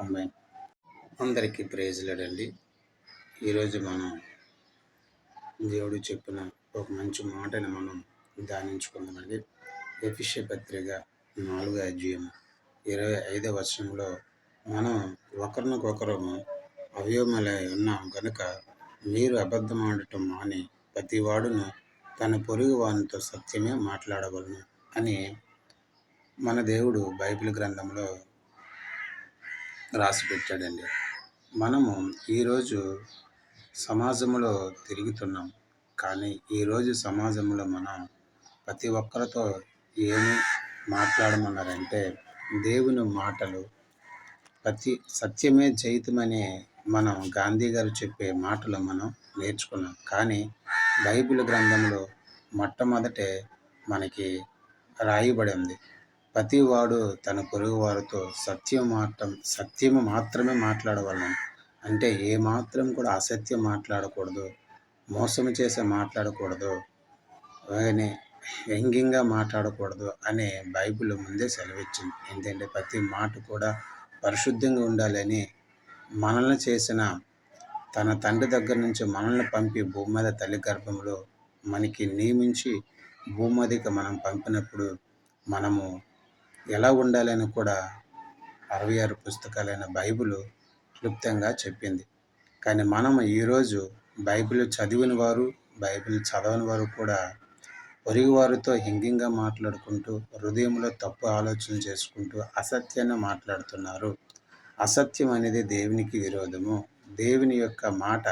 అమ్మాయి. అందరికీ ప్రైజ్లాడండి. ఈరోజు మనం దేవుడు చెప్పిన ఒక మంచి మాటని మనం ధ్యానించుకుందామండి. ఎఫెసీయుల పత్రిక 4వ అధ్యాయం 25వ వచనంలో మనం ఒకరినొకరు అవయవములై ఉన్నాం గనుక మీరు అబద్ధమాడటం మాని ప్రతివాడును తన పొరుగు వానితో సత్యమే మాట్లాడవలను అని మన దేవుడు బైబిల్ గ్రంథంలో రాసి పెట్టాడండి. మనము ఈరోజు సమాజంలో తిరుగుతున్నాం, కానీ ఈరోజు సమాజంలో మనం ప్రతి ఒక్కరితో ఏమి మాట్లాడమన్నారంటే దేవుని మాటలు, సత్యమే జయితమని మనం గాంధీ గారు చెప్పే మాటలు మనం నేర్చుకున్నాం. కానీ బైబిల్ గ్రంథంలో మొట్టమొదటే మనకి రాయబడి ఉంది, ప్రతివాడు తన పొరుగు వారితో సత్యము మాత్రమే మాట్లాడవలను. అంటే ఏ మాత్రం కూడా అసత్యం మాట్లాడకూడదు, మోసం చేసి మాట్లాడకూడదు, అలాగనే వ్యంగ్యంగా మాట్లాడకూడదు అనే బైబిల్ ముందే సెలవిచ్చింది. ఎందుకంటే ప్రతి మాట కూడా పరిశుద్ధంగా ఉండాలని మనల్ని చేసిన తన తండ్రి దగ్గర నుంచి మనల్ని పంపి భూమి మీద తల్లి గర్భంలో మనకి నియమించి భూమి మీదకి మనం పంపినప్పుడు మనము ఎలా ఉండాలని కూడా 66 పుస్తకాలైన బైబిల్ క్లుప్తంగా చెప్పింది. కానీ మనం ఈరోజు బైబిల్ చదివిన వారు, బైబిల్ చదవని వారు కూడా పొరుగు వారితో వ్యంగ్యంగా మాట్లాడుకుంటూ, హృదయంలో తప్పు ఆలోచన చేసుకుంటూ అసత్యాన్ని మాట్లాడుతున్నారు. అసత్యం అనేది దేవునికి విరోధము. దేవుని యొక్క మాట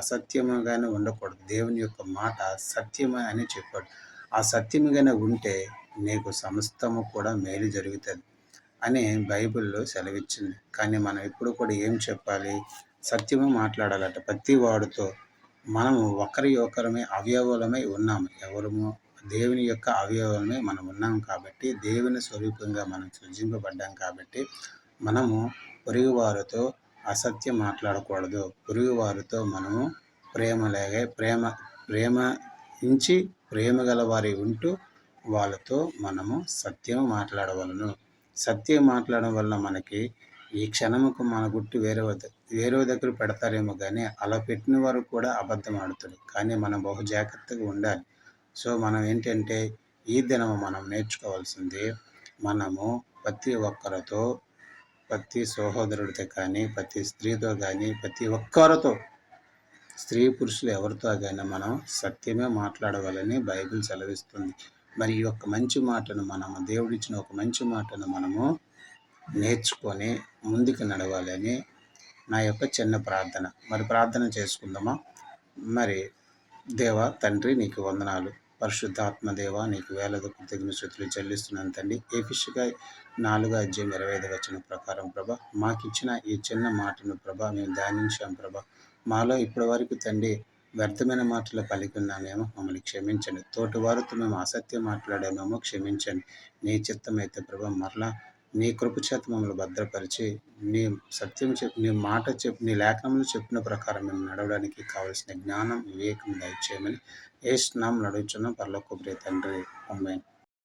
అసత్యముగానే ఉండకూడదు. దేవుని యొక్క మాట సత్యమే అని చెప్పాడు. ఆ సత్యముగానే ఉంటే నీకు సమస్తము కూడా మేలు జరుగుతుంది అని బైబిల్లో సెలవిచ్చింది. కానీ మనం ఎప్పుడు కూడా ఏం చెప్పాలి? సత్యమే మాట్లాడాలట. ప్రతి వాడితో మనము ఒకరమే అవయవలమై ఉన్నాము. ఎవరము? దేవుని యొక్క అవయవలమై మనం ఉన్నాం కాబట్టి, దేవుని స్వరూపంగా మనం సృజింపబడ్డాం కాబట్టి మనము పొరుగు వారితో అసత్యం మాట్లాడకూడదు. పొరుగు వారితో మనము ప్రేమ గల వారి ఉంటూ వాళ్ళతో మనము సత్యం మాట్లాడవలను. సత్యం మాట్లాడడం వల్ల మనకి ఈ క్షణముకు మన గుట్టు వేరే దగ్గర పెడతారేమో కానీ అలా పెట్టిన వారు కూడా అబద్ధం ఆడుతారు. కానీ మనం బహు జాగ్రత్తగా ఉండాలి. సో మనం ఏంటంటే ఈ దినం మనం నేర్చుకోవాల్సింది, మనము ప్రతి ఒక్కరితో, ప్రతి సహోదరుడితో కానీ, ప్రతి స్త్రీతో కానీ, ప్రతి ఒక్కరితో, స్త్రీ పురుషులు ఎవరితో కానీ మనం సత్యమే మాట్లాడవాలని బైబిల్ సెలవిస్తుంది. మరి ఈ యొక్క మంచి మాటను మనము, దేవుడిచ్చిన ఒక మంచి మాటను మనము నేర్చుకొని ముందుకు నడవాలని నా యొక్క చిన్న ప్రార్థన. మరి ప్రార్థన చేసుకుందామా? మరి దేవా తండ్రి, నీకు వందనాలు. పరిశుద్ధాత్మ దేవ, నీకు వేలది కృతజ్ఞతలు స్తుతులు చెల్లిస్తున్నాను తండ్రి. ఎఫెసీయుల 4వ అధ్యాయం 25వ వచనం ప్రకారం ప్రభా, మాకిచ్చిన ఈ చిన్న మాటను ప్రభా మేము ధ్యానించాం ప్రభా. మాలో ఇప్పటి వరకు తండ్రి వ్యర్థమైన మాటలు పలికి ఉన్నామేమో మమ్మల్ని క్షమించండి. తోటి వారితో మేము అసత్యం మాట్లాడామేమో క్షమించండి. నీ చిత్తమైతే ప్రభా మరలా నీ కృప చేత మమ్మల్ని భద్రపరిచి, నీ సత్యం నీ మాట నీ లేఖనంలో చెప్పిన ప్రకారం మేము నడవడానికి కావలసిన జ్ఞానం, వివేకం దయచేయమని యేసు నామములో అడుగుచున్నాం పరలోకపు తండ్రి. ఆమేన్.